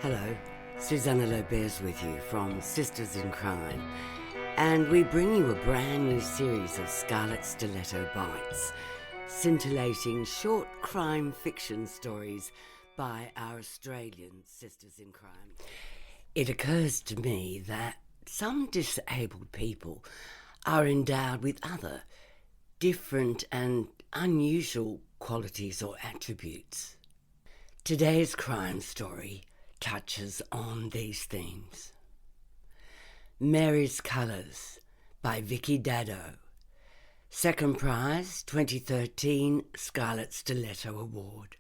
Hello, Susanna Lobez with you from Sisters in Crime, and we bring you a brand new series of Scarlet Stiletto Bites, scintillating short crime fiction stories by our Australian Sisters in Crime. It occurs to me that some disabled people are endowed with other, different and unusual qualities or attributes. Today's crime story touches on these themes. Mary's Colours by Vicky Daddo. Second prize, 2013 Scarlet Stiletto Award.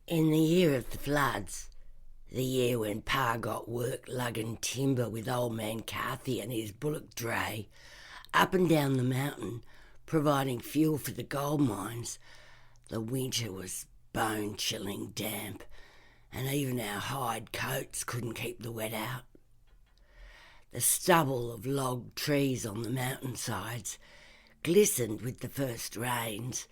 In the year of the floods, the year when Pa got work lugging timber with old man Carthy and his bullock dray up and down the mountain, providing fuel for the gold mines, the winter was bone-chilling damp, and even our hide coats couldn't keep the wet out. The stubble of log trees on the mountainsides glistened with the first rains,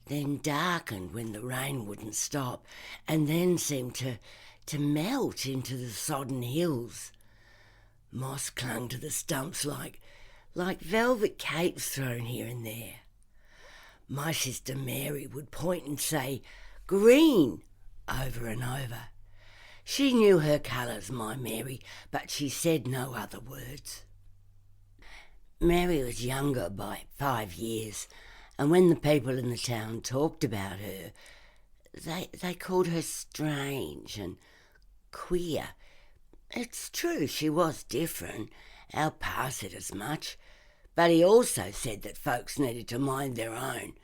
then darkened when the rain wouldn't stop, and then seemed to melt into the sodden hills. Moss clung to the stumps like velvet capes thrown here and there. My sister Mary would point and say, "Green," over and over. She knew her colours, my Mary, but she said no other words. Mary was younger by 5 years, and when the people in the town talked about her, they called her strange and queer. It's true, she was different. Our Pa said as much, but he also said that folks needed to mind their own,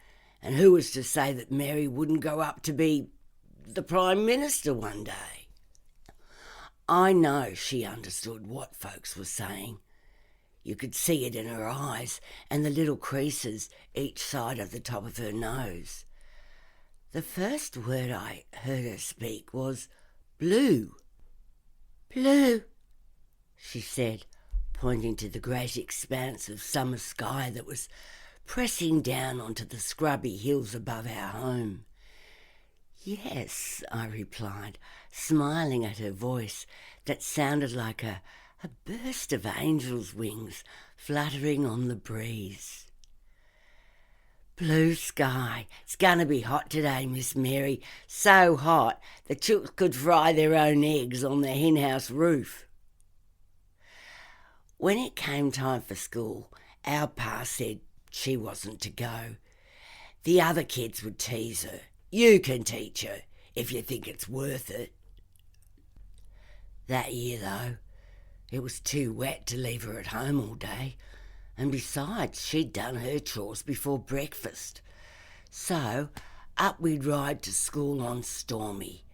and who was to say that Mary wouldn't go up to be the Prime Minister one day? I know she understood what folks were saying. You could see it in her eyes and the little creases each side of the top of her nose. The first word I heard her speak was blue. "Blue," she said, pointing to the great expanse of summer sky that was pressing down onto the scrubby hills above our home. "Yes," I replied, smiling at her voice that sounded like a burst of angels' wings fluttering on the breeze. "Blue sky. It's going to be hot today, Miss Mary. So hot the chooks could fry their own eggs on the henhouse roof." When it came time for school, our Pa said she wasn't to go. The other kids would tease her. "You can teach her if you think it's worth it." That year, though, it was too wet to leave her at home all day, and besides, she'd done her chores before breakfast. So up we'd ride to school on Stormy,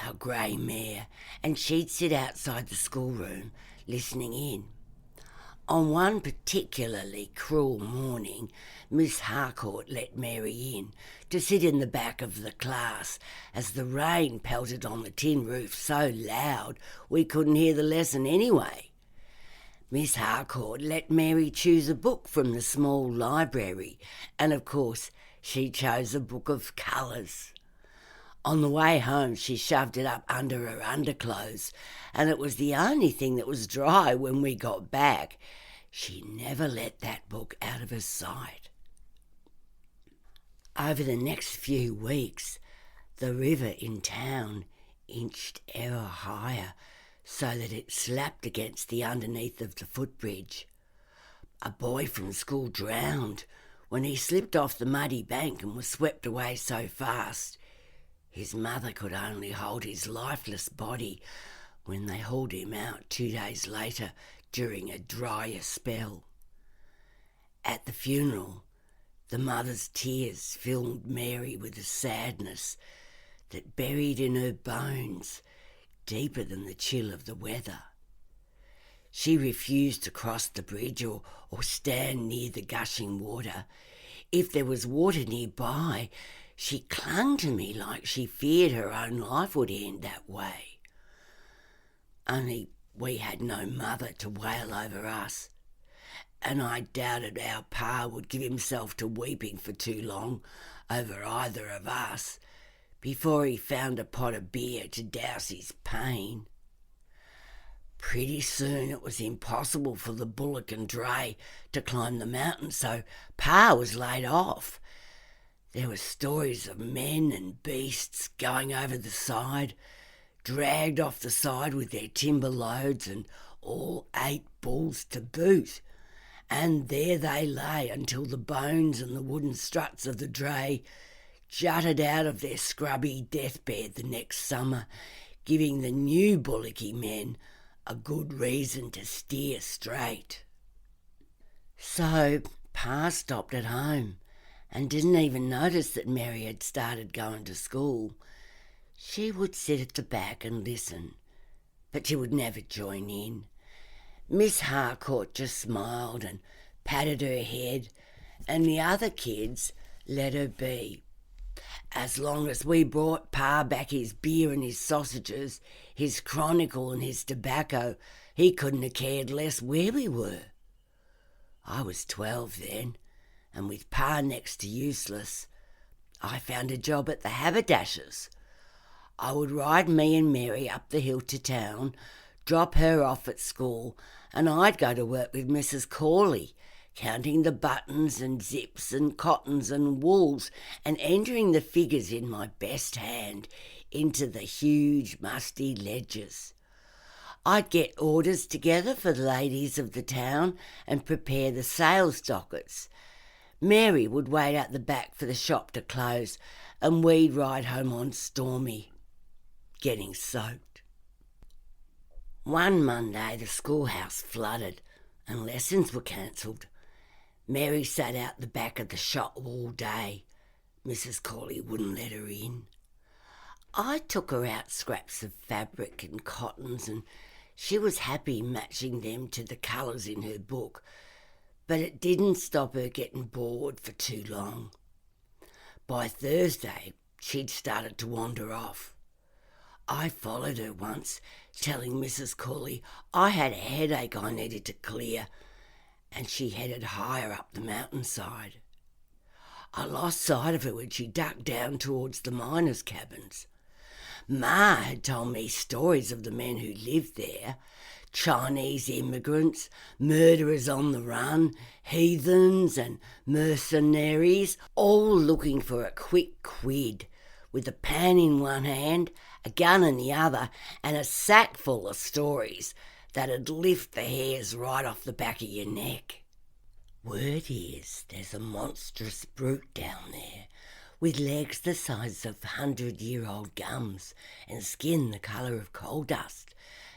our grey mare, and she'd sit outside the schoolroom listening in. On one particularly cruel morning, Miss Harcourt let Mary in to sit in the back of the class as the rain pelted on the tin roof so loud we couldn't hear the lesson anyway. Miss Harcourt let Mary choose a book from the small library, and of course she chose a book of colours. On the way home she shoved it up under her underclothes, and it was the only thing that was dry when we got back. She never let that book out of her sight. Over the next few weeks, the river in town inched ever higher so that it slapped against the underneath of the footbridge. A boy from school drowned when he slipped off the muddy bank and was swept away so fast. His mother could only hold his lifeless body when they hauled him out 2 days later during a drier spell. At the funeral, the mother's tears filled Mary with a sadness that buried in her bones deeper than the chill of the weather. She refused to cross the bridge or stand near the gushing water. If there was water nearby, she clung to me like she feared her own life would end that way. Only we had no mother to wail over us, and I doubted our Pa would give himself to weeping for too long over either of us, before he found a pot of beer to douse his pain. Pretty soon it was impossible for the bullock and dray to climb the mountain, so Pa was laid off. There were stories of men and beasts going over the side, dragged off the side with their timber loads, and all 8 bulls to boot. And there they lay until the bones and the wooden struts of the dray jutted out of their scrubby deathbed the next summer, giving the new bullocky men a good reason to steer straight. So Pa stopped at home and didn't even notice that Mary had started going to school. She would sit at the back and listen, but she would never join in. Miss Harcourt just smiled and patted her head, and the other kids let her be. As long as we brought Pa back his beer and his sausages, his chronicle and his tobacco, he couldn't have cared less where we were. I was 12 then, and with Pa next to useless, I found a job at the haberdasher's. I would ride me and Mary up the hill to town, drop her off at school, and I'd go to work with Mrs. Corley, counting the buttons and zips and cottons and wools and entering the figures in my best hand into the huge musty ledgers. I'd get orders together for the ladies of the town and prepare the sales dockets. Mary would wait out the back for the shop to close, and we'd ride home on Stormy, getting soaked. One Monday the schoolhouse flooded and lessons were cancelled. Mary sat out the back of the shop all day. Mrs. Corley wouldn't let her in. I took her out scraps of fabric and cottons, and she was happy matching them to the colours in her book, but it didn't stop her getting bored for too long. By Thursday, she'd started to wander off. I followed her once, telling Mrs. Corley I had a headache I needed to clear, and she headed higher up the mountainside. I lost sight of her when she ducked down towards the miners' cabins. Ma had told me stories of the men who lived there, Chinese immigrants, murderers on the run, heathens and mercenaries, all looking for a quick quid, with a pan in one hand, a gun in the other, and a sack full of stories that'd lift the hairs right off the back of your neck. Word is there's a monstrous brute down there, with legs the size of 100-year-old gums and skin the colour of coal dust.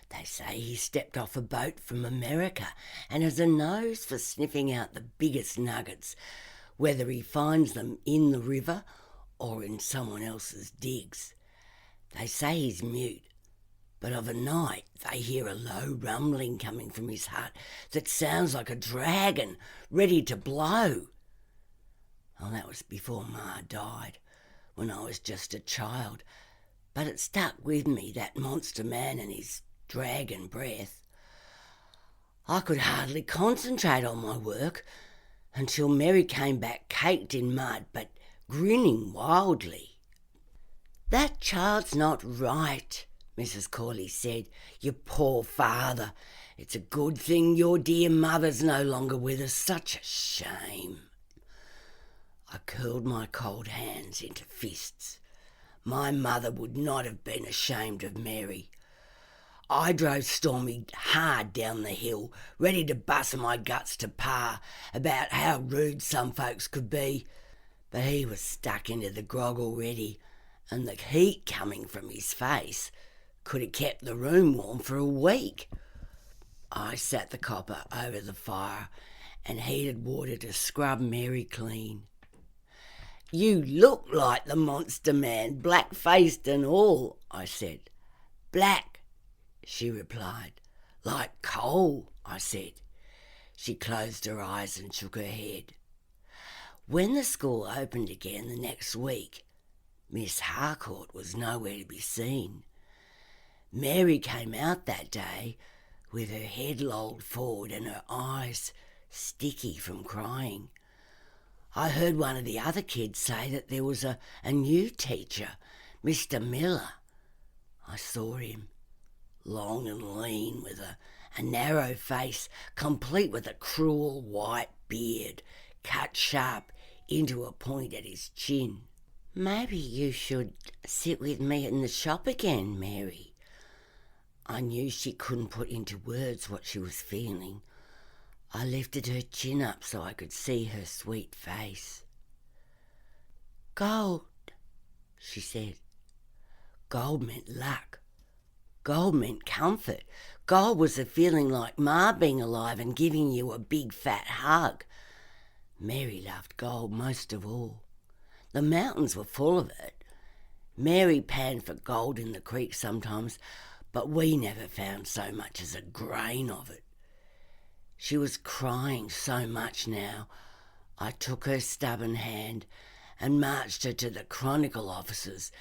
They say he stepped off a boat from America and has a nose for sniffing out the biggest nuggets, whether he finds them in the river or in someone else's digs. They say he's mute, but of a night they hear a low rumbling coming from his hut that sounds like a dragon ready to blow. Oh, that was before Ma died, when I was just a child, but it stuck with me, that monster man and his dragon breath. I could hardly concentrate on my work until Mary came back caked in mud but grinning wildly. "That child's not right," Mrs. Corley said. "Your poor father. It's a good thing your dear mother's no longer with us. Such a shame." I curled my cold hands into fists. My mother would not have been ashamed of Mary. I drove Stormy hard down the hill, ready to bust my guts to Pa about how rude some folks could be, but he was stuck into the grog already, and the heat coming from his face could have kept the room warm for a week. I sat the copper over the fire and heated water to scrub Mary clean. "You look like the monster man, black-faced and all," I said. "Black," she replied. "Like coal," I said. She closed her eyes and shook her head. When the school opened again the next week, Miss Harcourt was nowhere to be seen. Mary came out that day with her head lolled forward and her eyes sticky from crying. I heard one of the other kids say that there was a new teacher, Mr. Miller. I saw him, long and lean, with a narrow face, complete with a cruel white beard, cut sharp into a point at his chin. "Maybe you should sit with me in the shop again, Mary." I knew she couldn't put into words what she was feeling. I lifted her chin up so I could see her sweet face. "Gold," she said. Gold meant luck. Gold meant comfort. Gold was a feeling like Ma being alive and giving you a big fat hug. Mary loved gold most of all. The mountains were full of it. Mary panned for gold in the creek sometimes, but we never found so much as a grain of it. She was crying so much now. I took her stubborn hand and marched her to the Chronicle offices,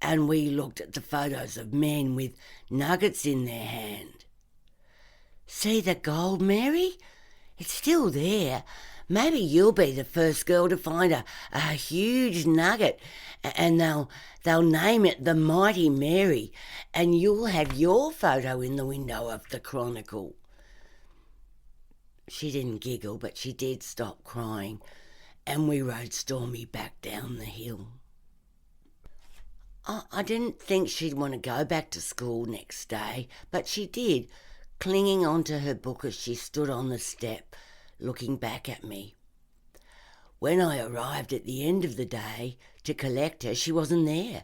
and we looked at the photos of men with nuggets in their hand. "See the gold, Mary? It's still there. Maybe you'll be the first girl to find a huge nugget, and they'll name it the Mighty Mary, and you'll have your photo in the window of the Chronicle." She didn't giggle, but she did stop crying, and we rode Stormy back down the hill. I didn't think she'd want to go back to school next day, but she did, clinging onto her book as she stood on the step, looking back at me. When I arrived at the end of the day to collect her, she wasn't there.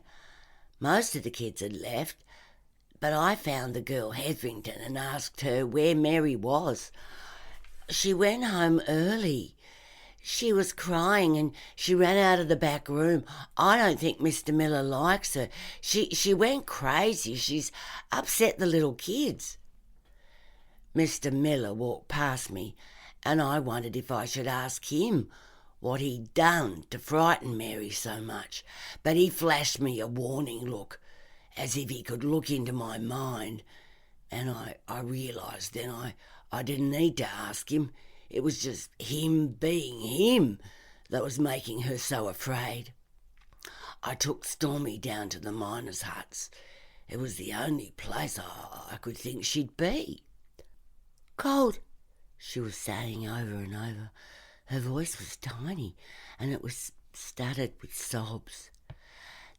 Most of the kids had left, but I found the girl Hetherington and asked her where Mary was. She went home early. She was crying and she ran out of the back room. I don't think Mr. Miller likes her. She went crazy. She's upset the little kids. Mr. Miller walked past me, and I wondered if I should ask him what he'd done to frighten Mary so much, but he flashed me a warning look, as if he could look into my mind, and I realised then I didn't need to ask him. It was just him being him that was making her so afraid. I took Stormy down to the miners' huts. It was the only place I could think she'd be. "Cold," she was saying over and over. Her voice was tiny, and it was studded with sobs.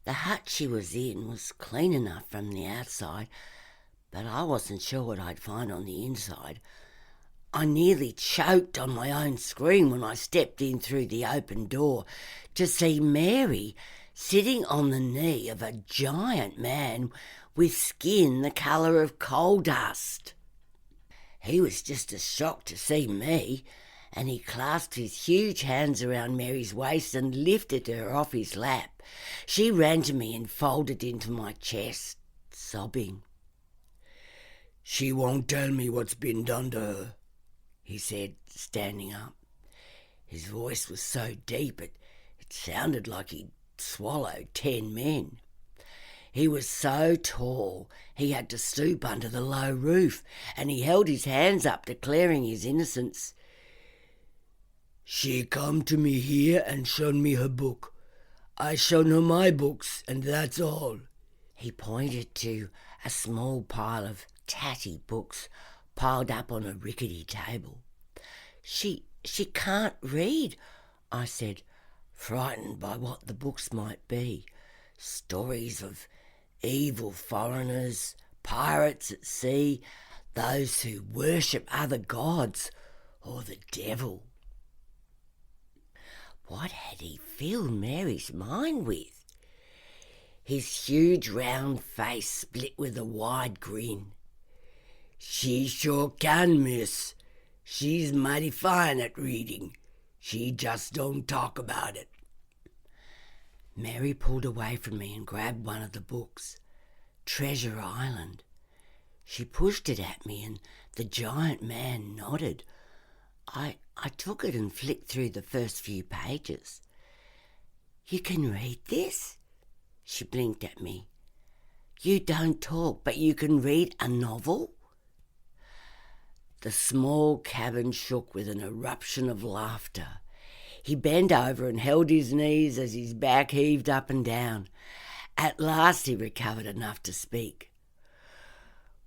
The hut she was in was clean enough from the outside, but I wasn't sure what I'd find on the inside. I nearly choked on my own scream when I stepped in through the open door to see Mary sitting on the knee of a giant man with skin the colour of coal dust. He was just as shocked to see me, and he clasped his huge hands around Mary's waist and lifted her off his lap. She ran to me and folded into my chest, sobbing. "She won't tell me what's been done to her," he said, standing up. His voice was so deep it sounded like he'd swallowed 10 men. He was so tall he had to stoop under the low roof, and he held his hands up declaring his innocence. "She come to me here and showed me her book. I showed her my books, and that's all." He pointed to a small pile of tatty books piled up on a rickety table. She can't read," I said, frightened by what the books might be. Stories of evil foreigners, pirates at sea, those who worship other gods, or the devil. What had he filled Mary's mind with? His huge round face split with a wide grin. "She sure can, miss. She's mighty fine at reading. She just don't talk about it." Mary pulled away from me and grabbed one of the books, Treasure Island. She pushed it at me and the giant man nodded. I took it and flicked through the first few pages. "You can read this?" She blinked at me. "You don't talk, but you can read a novel?" The small cabin shook with an eruption of laughter. He bent over and held his knees as his back heaved up and down. At last he recovered enough to speak.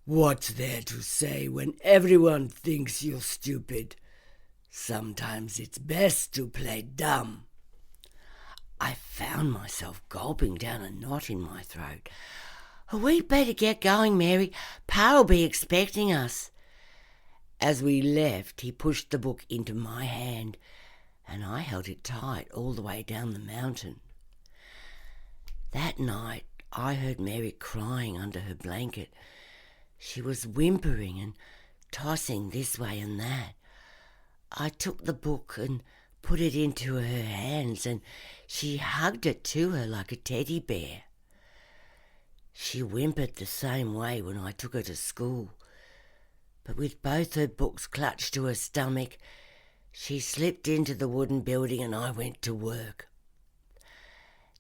"What's there to say when everyone thinks you're stupid? Sometimes it's best to play dumb." I found myself gulping down a knot in my throat. "We better get going, Mary. Pa'll be expecting us." As we left, he pushed the book into my hand, and I held it tight all the way down the mountain. That night, I heard Mary crying under her blanket. She was whimpering and tossing this way and that. I took the book and put it into her hands, and she hugged it to her like a teddy bear. She whimpered the same way when I took her to school, but with both her books clutched to her stomach, she slipped into the wooden building and I went to work.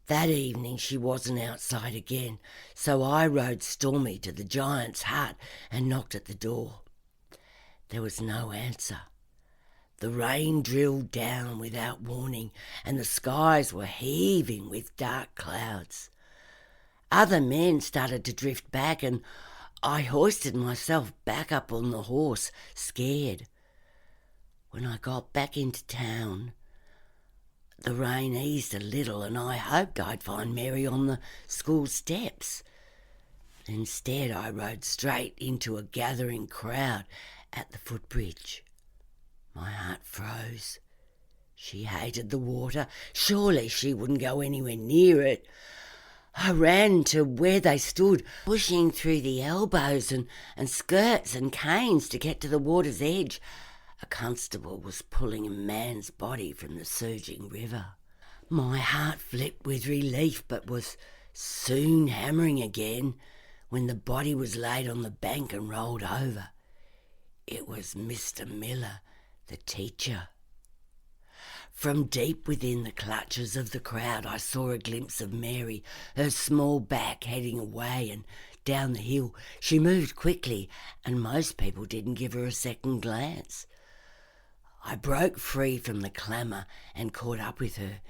That evening she wasn't outside again, so I rode Stormy to the giant's hut and knocked at the door. There was no answer. The rain drilled down without warning, and the skies were heaving with dark clouds. Other men started to drift back, and I hoisted myself back up on the horse, scared. When I got back into town, the rain eased a little, and I hoped I'd find Mary on the school steps. Instead, I rode straight into a gathering crowd at the footbridge. My heart froze. She hated the water. Surely she wouldn't go anywhere near it. I ran to where they stood, pushing through the elbows and skirts and canes to get to the water's edge. A constable was pulling a man's body from the surging river. My heart flipped with relief, but was soon hammering again when the body was laid on the bank and rolled over. It was Mr. Miller, the teacher. From deep within the clutches of the crowd, I saw a glimpse of Mary, her small back heading away and down the hill. She moved quickly, and most people didn't give her a second glance. I broke free from the clamour and caught up with her.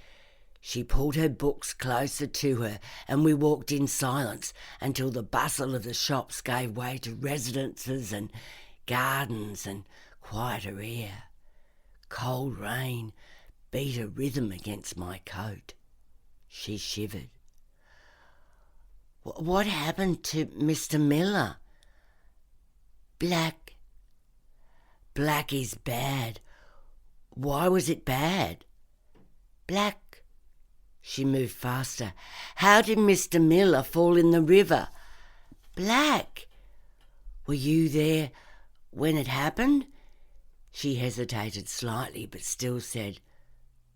She pulled her books closer to her, and we walked in silence until the bustle of the shops gave way to residences and gardens and quieter air. Cold rain beat a rhythm against my coat. She shivered. "What happened to Mr. Miller?" "Black." "Black is bad. Why was it bad?" "Black." She moved faster. "How did Mr. Miller fall in the river?" "Black." "Were you there when it happened?" She hesitated slightly, but still said,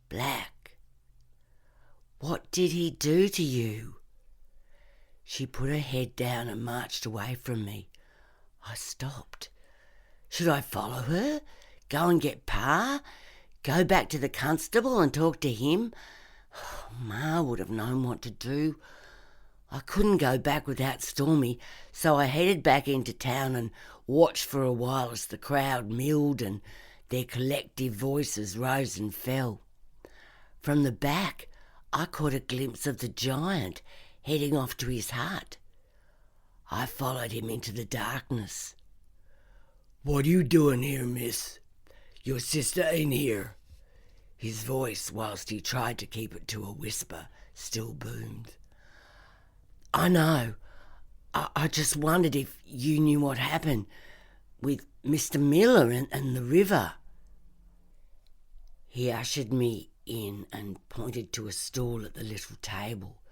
"Black." "What did he do to you?" She put her head down and marched away from me. I stopped. Should I follow her? Go and get Pa? Go back to the constable and talk to him? Ma would have known what to do. I couldn't go back without Stormy, so I headed back into town and watched for a while as the crowd milled and their collective voices rose and fell. From the back, I caught a glimpse of the giant heading off to his hut. I followed him into the darkness. "What you doing here, miss? Your sister ain't here." His voice, whilst he tried to keep it to a whisper, still boomed. "I know. I just wondered if you knew what happened with Mr. Miller and the river." He ushered me in and pointed to a stool at the little table.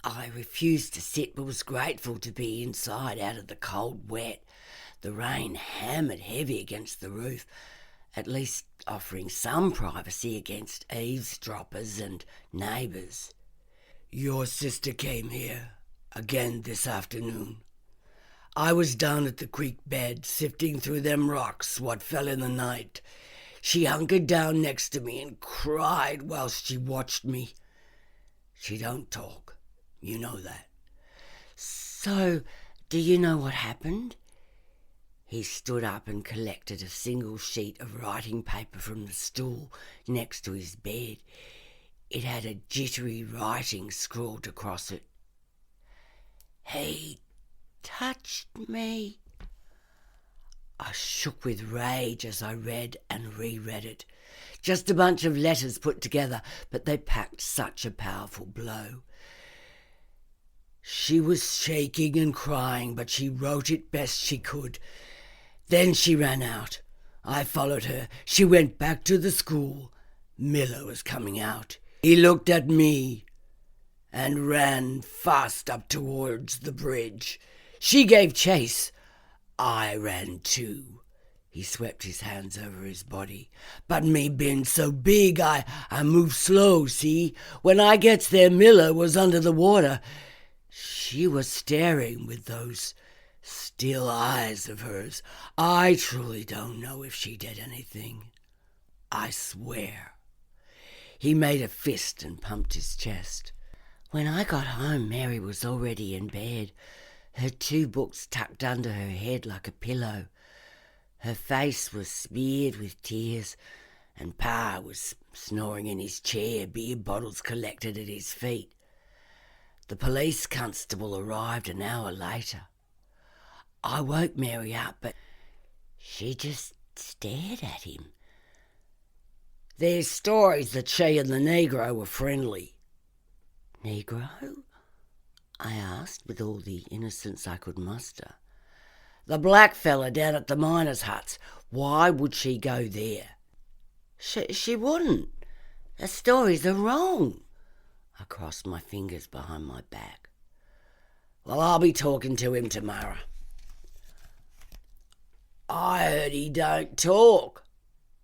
I refused to sit, but was grateful to be inside out of the cold wet. The rain hammered heavy against the roof, at least offering some privacy against eavesdroppers and neighbours. "Your sister came here again this afternoon. I was down at the creek bed sifting through them rocks what fell in the night. She hunkered down next to me and cried whilst she watched me. She don't talk, you know that." "So, do you know what happened?" He stood up and collected a single sheet of writing paper from the stool next to his bed. It had a jittery writing scrawled across it. He touched me. I shook with rage as I read and reread it. Just a bunch of letters put together, but they packed such a powerful blow. She was shaking and crying, but she wrote it best she could. Then she ran out. I followed her. She went back to the school. Miller was coming out. He looked at me and ran fast up towards the bridge. She gave chase. I ran too. He swept his hands over his body. But me being so big, I moved slow, see? When I gets there, Miller was under the water. She was staring with those still eyes of hers. I truly don't know if she did anything. I swear. He made a fist and pumped his chest. When I got home, Mary was already in bed, her 2 books tucked under her head like a pillow. Her face was smeared with tears, and Pa was snoring in his chair, beer bottles collected at his feet. The police constable arrived an hour later. I woke Mary up, but she just stared at him. There's stories that she and the Negro were friendly. Negro? I asked with all the innocence I could muster. The black fella down at the miners' huts. Why would she go there? She wouldn't. The stories are wrong. I crossed my fingers behind my back. Well, I'll be talking to him tomorrow. I heard he don't talk,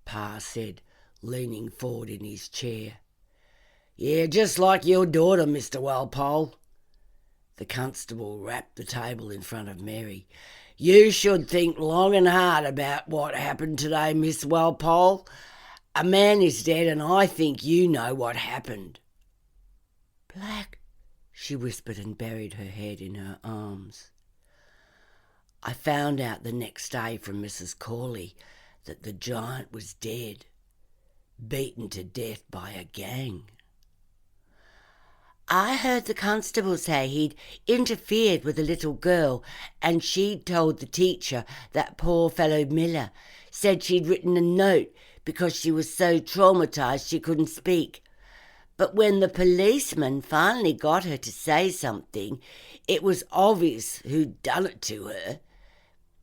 Pa said, leaning forward in his chair. Yeah, just like your daughter, Mr. Walpole. The constable rapped the table in front of Mary. You should think long and hard about what happened today, Miss Walpole. A man is dead, and I think you know what happened. Black, she whispered and buried her head in her arms. I found out the next day from Mrs. Corley that the giant was dead, beaten to death by a gang. I heard the constable say he'd interfered with a little girl, and she'd told the teacher that poor fellow Miller said she'd written a note because she was so traumatised she couldn't speak. But when the policeman finally got her to say something, it was obvious who'd done it to her.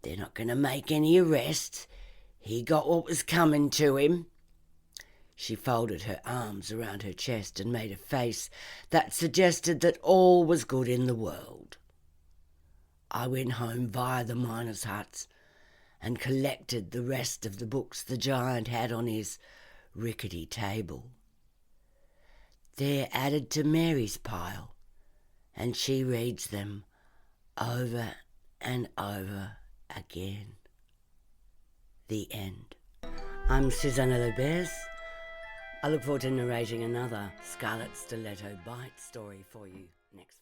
They're not going to make any arrests. He got what was coming to him. She folded her arms around her chest and made a face that suggested that all was good in the world. I went home via the miners' huts and collected the rest of the books the giant had on his rickety table. They're added to Mary's pile, and she reads them over and over again. The end. I'm Susanna Lobez. I look forward to narrating another Scarlet Stiletto Bite story for you next week.